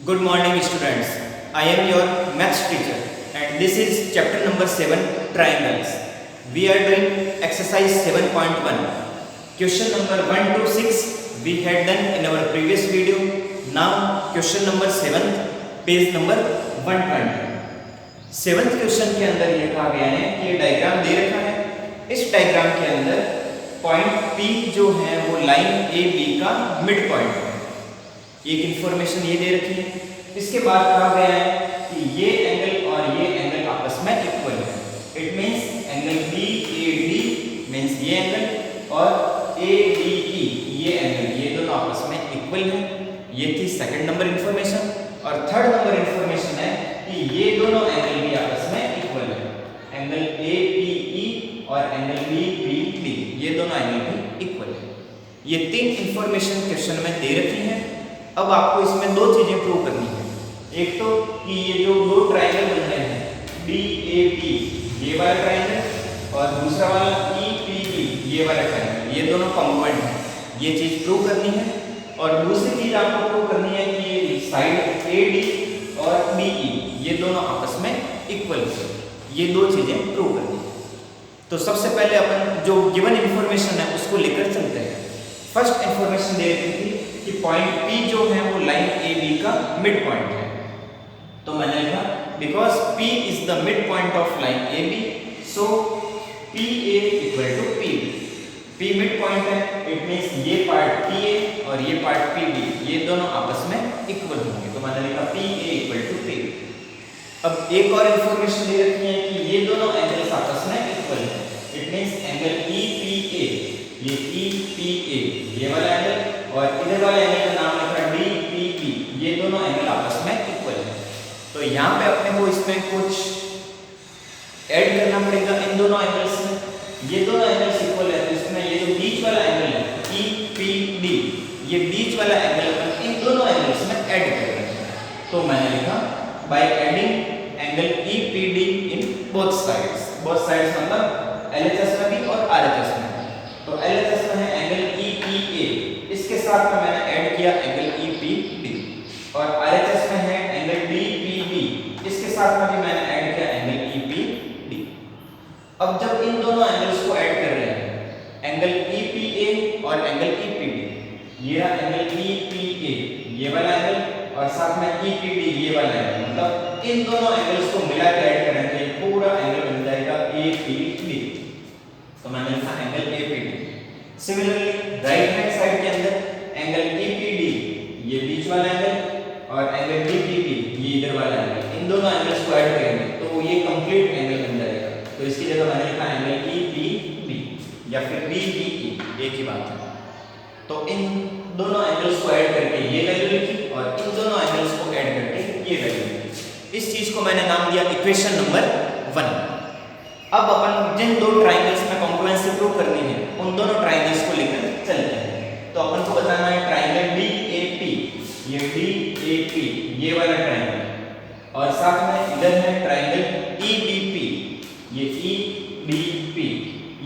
Good morning students. I am your maths teacher and this is chapter number 7 triangles. We are doing exercise 7.1. Question number 1 to 6 we had done in our previous video. Now question number 7 page number 120. 7th question के अंदर ये कहा गया है कि ये diagram दे रखा है। इस डायग्राम के अंदर पॉइंट P जो है वो लाइन ए बी का मिड पॉइंट है। एक इंफॉर्मेशन ये दे रखी है। इसके बाद कहा गया है कि ये एंगल और ये एंगल आपस में इक्वल है। It means angle B A D means ये एंगल और ए डी ई ये एंगल, ये दोनों आपस में इक्वल है। ये थी सेकंड नंबर इंफॉर्मेशन। और थर्ड नंबर इंफॉर्मेशन है कि ये दोनों एंगल भी आपस में इक्वल है। एंगल ए पी ई और एंगल बी पी डी ये दोनों एंगल भी इक्वल है। ये तीन इंफॉर्मेशन क्वेश्चन में दे रखी है। अब आपको इसमें दो चीजें प्रूव करनी है। एक तो कि ये जो दो ट्रायंगल बन रहे हैं डी ए पी ये वाला ट्रायंगल और दूसरा वाला ई पी बी ये वाला ट्रायंगल, ये दोनों कॉन्ग्रुएंट हैं। ये चीज प्रूव करनी है। और दूसरी चीज आपको प्रूव करनी है कि साइड ए डी और बी ई ये दोनों आपस में इक्वल है। ये दो चीजें प्रूव करनी है। तो सबसे पहले अपन जो गिवन इंफॉर्मेशन है उसको लेकर चलते हैं। फर्स्ट इंफॉर्मेशन दे रखी थी कि पॉइंट P जो है वो लाइन ए बी का मिड पॉइंट है। तो मैंने लिखा because P is the mid point of line A B so P A equal to P B. P mid point है, इट मींस ये पार्ट पी ए और ये पार्ट पी बी ये दोनों आपस में इक्वल होंगे। तो मैंने लिखा P A equal to P B. अब एक और इंफॉर्मेशन दे रखी है कि ये दोनों एंगल्स आपस में इक्वल है। It means angle E P A, ये ई पी ए ये वाला एंगल और इधर वाले एंगल का नाम लिखा डी पी बी ये दोनों एंगल आपस में इक्वल है। तो यहाँ पे अपने को इसमें कुछ ऐड करना पड़ेगा इन दोनों एंगल्स में। ये दोनों एंगल्स इक्वल है तो इसमें ये जो बीच वाला एंगल है ई पी डी ये बीच वाला एंगल अपन इन दोनों एंगल्स में ऐड कर रहे हैं। तो मैंने लिखा by adding angle E P D in both sides. Both sides मतलब एलएचएस में भी और आरएचएस में। तो एलएचएस में है एंगल ई पी ए, इसके साथ में मैंने ऐड किया एंगल ई पी डी। और आरएचएस में है एंगल डी पी बी, इसके साथ में भी मैंने ऐड किया एंगल ई पी डी। अब जब इन दोनों एंगल्स को ऐड कर रहे हैं एंगल ई पी ए और एंगल ई पी डी, ये है एंगल ई पी ए ये वाला एंगल और साथ में ई पी डी ये वाला एंगल, मतलब इन दोनों एंगल्स को मिला के ऐड करेंगे पूरा एंगल बन जाएगा ए पी डी। तो मैंने लिखा angle A P D. Similarly right hand side के अंदर एंगल ई पी डी ये बीच वाला एंगल और एंगल डी पी बी ये इधर वाला एंगल, इन दोनों एंगल्स को ऐड करेंगे तो ये कंप्लीट एंगल बन जाएगा। तो इसकी जगह मैंने लिखा एंगल ई पी बी या फिर डी बी ई, एक ही बात है। तो इन दोनों एंगल्स को ऐड करके ये वैल्यू लिखी और इन दोनों एंगल्स को ऐड करके ये वैल्यू लिखी। इस चीज को मैंने नाम दिया इक्वेशन नंबर 1। अब अपन जिन दो ट्रायंगल्स में कॉन्ग्रुएंसी प्रूव करनी है उन दोनों ट्रायंगल्स को लेकर चलते हैं। तो अपन को बताना है ट्रायंगल डी ए पी, ये डी ए पी ये वाला ट्रायंगल और साथ में इधर है ट्रायंगल ई डी पी, ये ई डी पी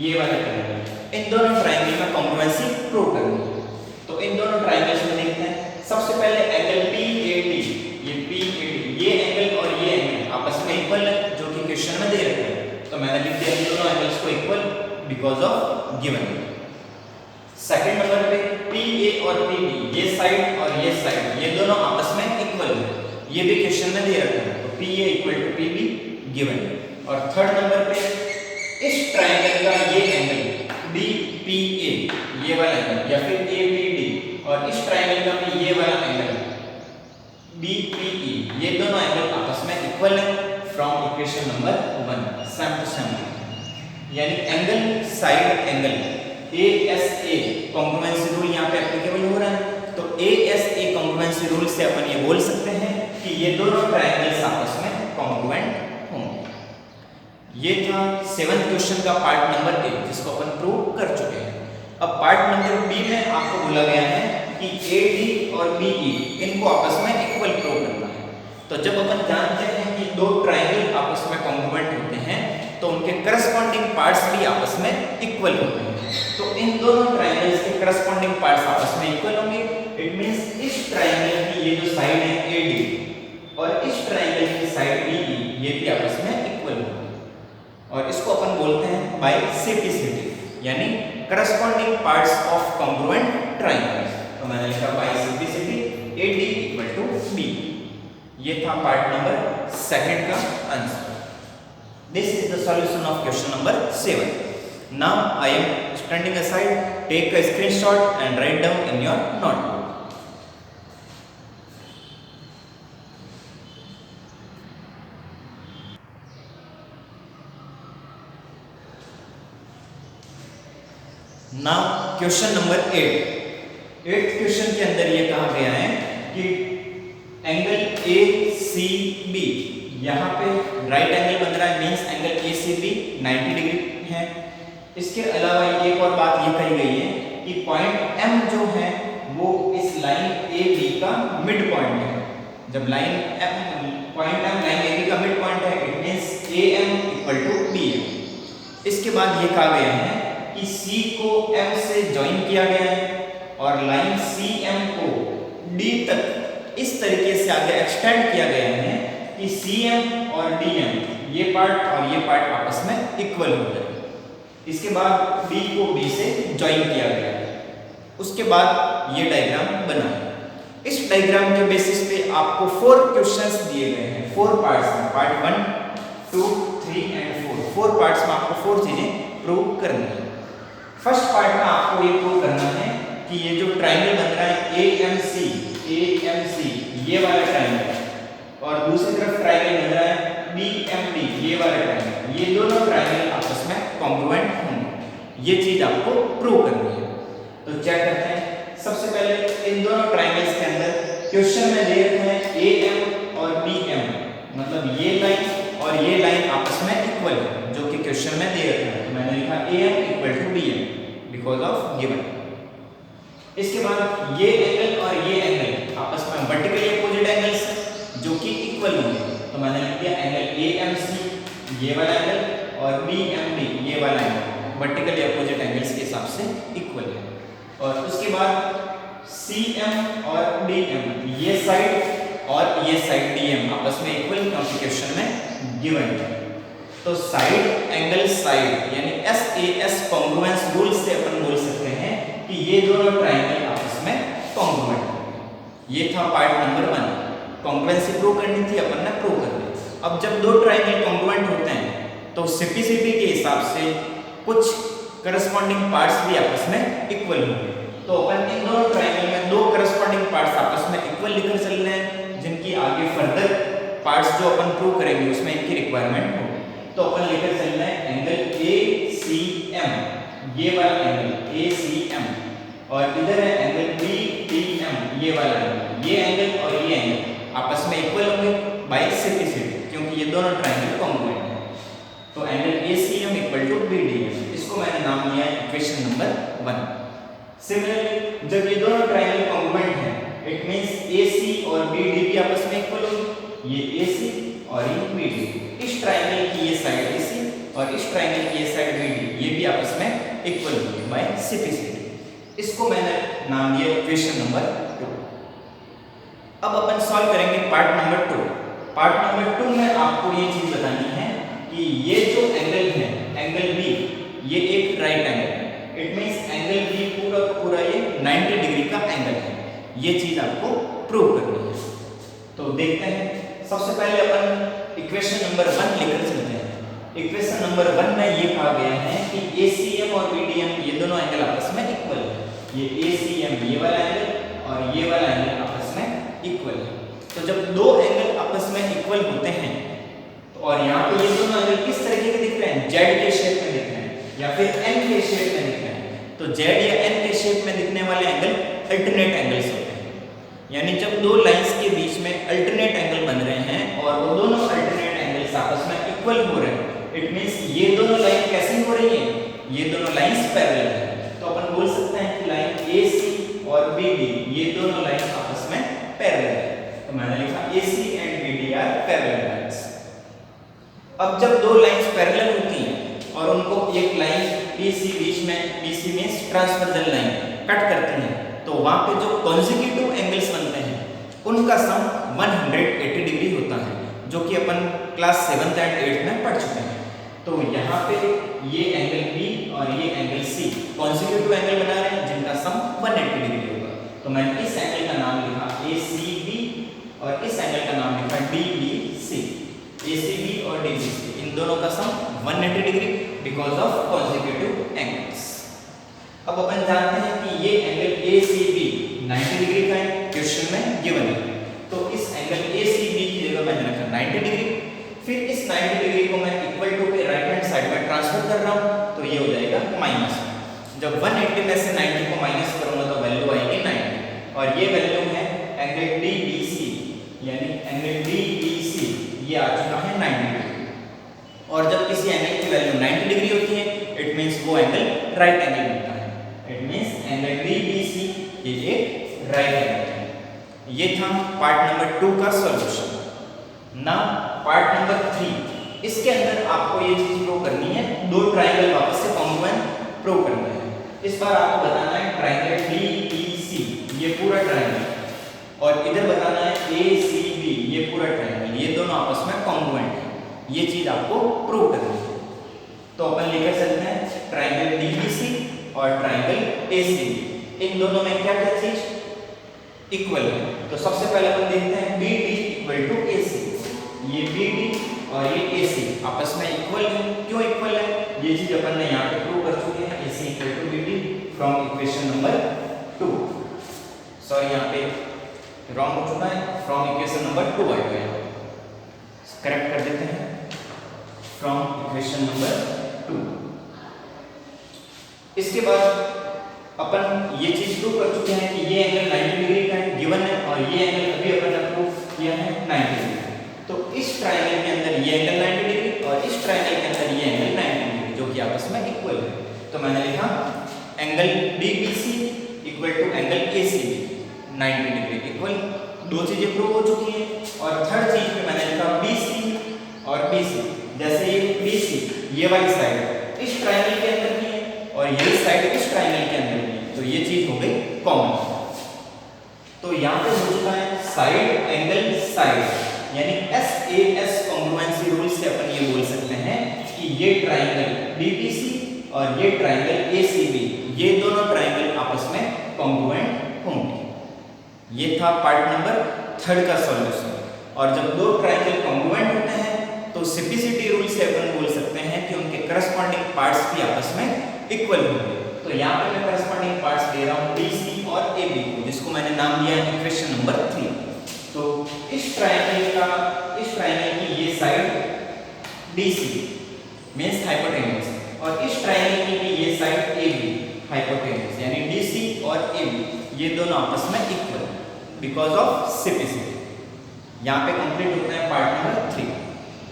ये वाला ट्रायंगल। इन दोनों ट्रायंगल में कॉन्ग्रुएंसी प्रूव करनी है। तो इन दोनों ट्रायंगल्स में देखते हैं। सबसे पहले एंगल पी ए डी, ये पी ए डी ये एंगल और ये एंगल आपस में इक्वल है जो कि क्वेश्चन में दे रखा है। तो मैंने लिख दिया इन दोनों एंगल्स को equal because of given. Second number पे पी ए और पी बी ये साइड और ये साइड ये दोनों आपस में इक्वल है, ये भी क्वेश्चन में दे रखा है। तो P A equal to P B given. और थर्ड नंबर पे इस ट्रायंगल का ये एंगल डी पी ए ये वाला एंगल या फिर ए पी डी और इस ट्रायंगल का भी ये वाला एंगल बी पी ई ये दोनों एंगल आपस में इक्वल है from equation number 1। Same to same यानी angle side angle A S A congruency rule यहाँ पे एप्लीकेबल हो रहा है। तो A S A congruency rule से अपन ये बोल सकते हैं कि ये दोनों ट्रायंगल्स आपस में कॉन्ग्रुएंट होंगे। ये था 7th क्वेश्चन का पार्ट नंबर 1 जिसको अपन प्रूव कर चुके हैं। अब पार्ट नंबर बी में आपको बोला गया है कि ए डी और बी ई इनको आपस में इक्वल प्रूव करना है। तो जब अपन जानते हैं कि दो ट्रायंगल आपस में कॉन्ग्रुएंट होते हैं तो उनके करस्पॉन्डिंग पार्ट्स भी आपस में इक्वल होते हैं। तो इन दोनों ट्रायंगल्स के करस्पॉन्डिंग पार्ट्स आपस में इक्वल होंगे। इट मींस इस ट्रायंगल की ये जो साइड है AD और इस ट्रायंगल की साइड BE ये भी आपस में इक्वल होंगे और इसको अपन बोलते हैं बाय सिम्प्लिसिटी यानी corresponding parts of congruent triangles. तो मैंने लिखा by simplicity AD equal to B। ये था पार्ट नंबर सेकंड का answer. This is the solution of question number 7. Now I am standing aside. Take a screenshot and write down in your notebook. Now question number 8. 8th question के अंदर ये कहा गया है कि एंगल ACB यहाँ पे राइट एंगल बन रहा है मींस एंगल ACB 90 डिग्री है। इसके अलावा एक और बात ये कही गई है कि पॉइंट M जो है वो इस लाइन AB का मिड पॉइंट है। जब line point M line AB का मिड पॉइंट है it means AM equal to BM। इसके बाद ये कहा गया है कि C को M से ज्वाइन किया गया है और लाइन CM को D तक इस तरीके से आगे एक्सटेंड किया गया है कि CM और DM ये पार्ट और ये पार्ट आपस में इक्वल हो जाए। इसके बाद D को B से ज्वाइन किया गया है। उसके बाद ये डायग्राम बना है। इस डायग्राम के बेसिस पे आपको 4 क्वेश्चंस दिए गए हैं 4 पार्ट्स में, पार्ट 1, 2, 3 एंड 4 पार्ट्स में आपको 4 चीजें प्रूव करनी है। फर्स्ट पार्ट में आपको ये प्रूव करना है कि ये जो ट्रायंगल बन रहा है AMC ये वाला ट्रायंगल और दूसरी तरफ ट्रायंगल बन रहा है BMD ये वाला ट्रायंगल, ये दोनों ट्रायंगल आपस में कॉन्ग्रुएंट होंगे। ये चीज आपको प्रूव करनी है। तो चेक करते हैं। सबसे पहले इन दोनों ट्रायंगल्स के अंदर क्वेश्चन में दे रखे हैं AM और BM, मतलब ये लाइन और ये लाइन आपस में इक्वल है जो कि क्वेश्चन में दे रखा है। तो मैंने लिखा AM equal to BM because of given. इसके बाद ये एंगल और ये एंगल आपस में वर्टिकली अपोजिट एंगल्स जो कि इक्वल होंगे। तो मैंने लिख दिया एंगल AMC ये वाला एंगल और BMD ये वाला एंगल वर्टिकली अपोजिट एंगल्स के हिसाब से इक्वल है। और उसके बाद CM और DM ये साइड और ये साइड DM आपस में इक्वल क्वेश्चन में गिवन है। तो साइड एंगल साइड यानी SAS कॉन्ग्रुएंस रूल से अपन बोल सकते हैं कि ये दोनों ट्रायंगल आपस में कॉन्ग्रुएंट है। ये था पार्ट नंबर 1। कॉन्ग्रुएंसी प्रूव करनी थी, अपन ने प्रूव कर दी। अब जब दो ट्रायंगल कॉन्ग्रुएंट होते हैं तो सिम्प्लिसिटी के हिसाब से कुछ करस्पॉन्डिंग पार्ट्स भी आपस में इक्वल होंगे। तो अपन इन दोनों ट्रायंगल में दो करस्पॉन्डिंग पार्ट्स आपस में इक्वल लेकर चल रहे हैं जिनकी आगे फर्दर पार्ट्स जो अपन प्रूव करेंगे उसमें इनकी रिक्वायरमेंट होगी। तो अपन लेकर चल रहे हैं एंगल ACM ये वाला एंगल ACM और इधर है एंगल BDM ये वाला एंगल। ये एंगल और ये एंगल आपस में इक्वल होंगे बाय सिम्प्लिसिटी क्योंकि ये दोनों ट्रायंगल कॉन्ग्रुएंट हैं। तो angle ACM equal to BDM, इसको मैंने नाम दिया है इक्वेशन नंबर 1। सिमिलरली जब ये दोनों ट्रायंगल कॉन्ग्रुएंट हैं इट मींस AC और BD भी आपस में इक्वल होंगे। ये AC और ये BD, इस ट्रायंगल की ये साइड AC और इस ट्रायंगल की ये साइड BD ये भी आपस में इक्वल होंगे बाय सिम्प्लिसिटी। इसको मैंने नाम दिया इक्वेशन नंबर 2। अब अपन सॉल्व करेंगे पार्ट नंबर 2। पार्ट नंबर 2 में आपको ये चीज बतानी है कि ये जो एंगल है एंगल B ये एक राइट एंगल है। इट मींस एंगल B पूरा का पूरा ये 90 डिग्री का एंगल है। ये चीज आपको प्रूव करनी है। तो देखते हैं। सबसे पहले अपन इक्वेशन नंबर 1 लेकर चलते हैं। इक्वेशन नंबर 1 में ये कहा गया है कि ACM और BDM ये दोनों एंगल आपस में इक्वल है। ये ACM ये वाला एंगल और ये वाला एंगल आपस में इक्वल है। तो जब दो एंगल आपस में इक्वल होते हैं तो और यहाँ पे ये दोनों एंगल किस तरीके के दिख रहे हैं, Z के शेप में दिख रहे हैं या फिर N के शेप में दिख रहे हैं। तो Z या N के शेप में दिखने वाले एंगल अल्टरनेट एंगल्स होते हैं। यानी जब दो लाइंस के बीच में अल्टरनेट एंगल बन रहे हैं और वो दोनों अल्टरनेट एंगल्स आपस में इक्वल हो रहे हैं इट मींस ये दोनों लाइन कैसी हो रही है, ये दोनों लाइंस पैरेलल है। तो अपन बोल सकते हैं कि लाइन AC और BD ये दोनों लाइन आपस में पैरेलल है। तो मैंने लिखा AC and BD are parallel lines. अब जब दो लाइंस पैरेलल होती हैं और उनको एक लाइन BC बीच में BC means transversal line cut करती है तो वहां पे जो कॉन्जिक्यूटिव एंगल्स बनते हैं उनका सम 180 डिग्री होता है, जो कि अपन क्लास 7th एंड 8th में पढ़ चुके हैं। तो यहाँ पे ये एंगल B और ये एंगल C कॉन्जिक्यूटिव एंगल बना रहे हैं जिनका सम 180 डिग्री होगा। तो मैंने इस एंगल का नाम लिखा ACB और इस एंगल का नाम लिखा DBC। ACB और DBC इन दोनों का सम 180 degree because of consecutive angles. अब अपन जानते हैं कि ये एंगल ACB 90 डिग्री का है, क्वेश्चन में गिवन है। तो इस एंगल ACB की जगह मैंने रखा 90 डिग्री। फिर इस 90 डिग्री को मैं इक्वल टू के राइट हैंड साइड में ट्रांसफर कर रहा हूँ, तो ये हो जाएगा माइनस। जब 180 में से 90 को माइनस करूंगा तो वैल्यू आएगी 90 और ये वैल्यू है एंगल DBC, यानी एंगल DBC ये आ चुका है 90 डिग्री। और जब किसी एंगल की वैल्यू 90 डिग्री होती है इट मींस वो एंगल राइट एंगल बनता है। इट मींस एंगल DBC ये एक राइट एंगल है। ये था पार्ट नंबर 2 का सॉल्यूशन। नाउ पार्ट नंबर 3, इसके अंदर आपको ये चीज प्रूव करनी है, दो ट्रायंगल वापस से कॉन्ग्रुएंट प्रूव करना है। इस बार आपको बताना है ट्रायंगल DEC ये पूरा ट्रायंगल और इधर बताना है ACB ये पूरा ट्रायंगल, ये दोनों आपस में कॉन्ग्रुएंट है। ये चीज आपको प्रूव करनी है। तो अपन लेकर चलते हैं ट्रायंगल DBC और ट्रायंगल ACB। इन दोनों में क्या क्या चीज इक्वल है। तो सबसे पहले अपन देखते हैं BD इक्वल टू AC। ये BD और ये AC आपस में इक्वल है। क्यों इक्वल है ये चीज अपन ने यहाँ पे प्रूव कर चुके हैं। AC equal to BD from equation number 2। Sorry यहाँ पे रॉन्ग हो चुका है, फ्रॉम इक्वेशन नंबर 2 आएगा, यहाँ करेक्ट कर देते हैं फ्रॉम इक्वेशन नंबर 2। इसके बाद अपन ये चीज प्रूव कर चुके हैं कि ये एंगल 90 डिग्री का है गिवन है और ये एंगल अभी अपन ने प्रूव किया है 90 डिग्री। तो इस ट्रायंगल के अंदर ये एंगल 90 डिग्री और इस ट्रायंगल के अंदर ये एंगल 90 डिग्री जो कि आपस में इक्वल है। तो मैंने लिखा angle DBC equal to angle ACB 90 degree equal. दो चीजें प्रूव हो चुकी हैं। और थर्ड चीज पे मैंने लिखा BC और BC। जैसे ये BC ये वाली साइड इस ट्रायंगल के अंदर की है और ये साइड इस ट्रायंगल के अंदर की है, तो ये चीज हो गई कॉमन। तो यहाँ पे हो चुका है साइड एंगल साइड, यानी SAS कॉन्ग्रुएंसी रूल से अपन ये बोल सकते हैं कि ये ट्रायंगल DBC और ये ट्रायंगल ACB ये दोनों ट्रायंगल आपस में कॉन्ग्रुएंट होंगे। ये था पार्ट नंबर 3 का सॉल्यूशन। और जब दो ट्रायंगल कॉन्ग्रुएंट होते हैं तो सिम्प्लिसिटी रूल से अपन बोल सकते हैं कि उनके करस्पॉन्डिंग पार्ट्स भी आपस में इक्वल होंगे। तो यहाँ पे मैं करस्पॉन्डिंग पार्ट्स दे रहा हूँ BC और AB को, जिसको मैंने नाम दिया है इक्वेशन नंबर 3। तो इस ट्रायंगल की ये साइड DC मींस हाइपोटेन्यूज और इस ट्रायंगल की भी ये साइड AB हाइपोटेन्यूज, यानी DC और AB ये दोनों आपस में इक्वल बिकॉज ऑफ सिम्प्लिसिटी। यहाँ पे कंप्लीट होता है पार्ट नंबर 3।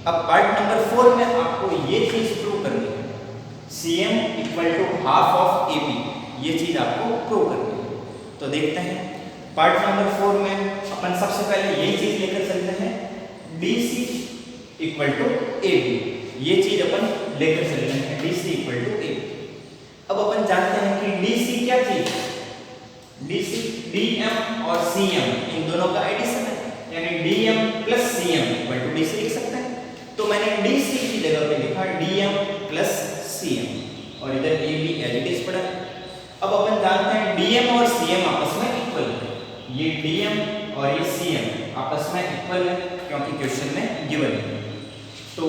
अब पार्ट नंबर 4 में आपको ये चीज प्रूव करनी है CM equal to half of AB, ये चीज आपको प्रूव करनी है। तो देखते हैं पार्ट नंबर 4 में अपन सबसे पहले यही चीज लेकर चलते हैं DC इक्वल टू AB, ये चीज अपन लेकर चलते हैं DC इक्वल टू AB। अब अपन जानते हैं कि DC क्या चीज है, DC DM और CM इन दोनों का एडिशन है, यानी DM plus CM equal to DC लिख सकते हैं। तो मैंने DC की जगह पे लिखा DM प्लस CM और इधर AB एज इट इज पड़ा। अब अपन जानते हैं DM और CM आपस में इक्वल है। ये DM और ये CM आपस में इक्वल है क्योंकि क्वेश्चन में गिवन है। तो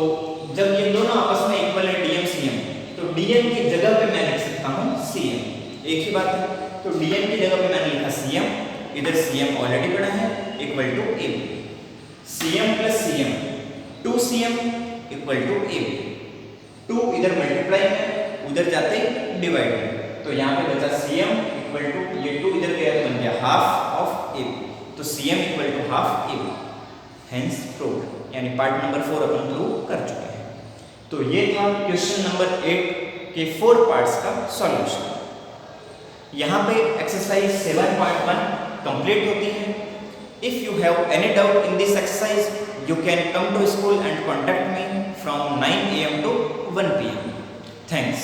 जब ये दोनों आपस में इक्वल है DM CM, तो DM की जगह पे मैं लिख सकता हूँ CM, एक ही बात है। तो DM की जगह पे मैंने लिखा CM, इधर CM ऑलरेडी पड़ा है equal to AB। CM plus CM 2CM equal to AB। 2 इधर मल्टीप्लाई है, उधर जाते ही डिवाइड है, तो यहाँ पे बचा CM इक्वल टू ये 2 इधर गया तो बन गया हाफ ऑफ AB। तो CM equal to half AB, hence proved, यानी पार्ट नंबर 4 अपन प्रूव कर चुके हैं। तो ये था क्वेश्चन नंबर 8 के 4 पार्ट्स का सॉल्यूशन। यहाँ पे एक्सरसाइज 7.1 कंप्लीट होती है। If you have any doubt in this exercise, you can come to school and contact me from 9 AM to 1 PM. Thanks.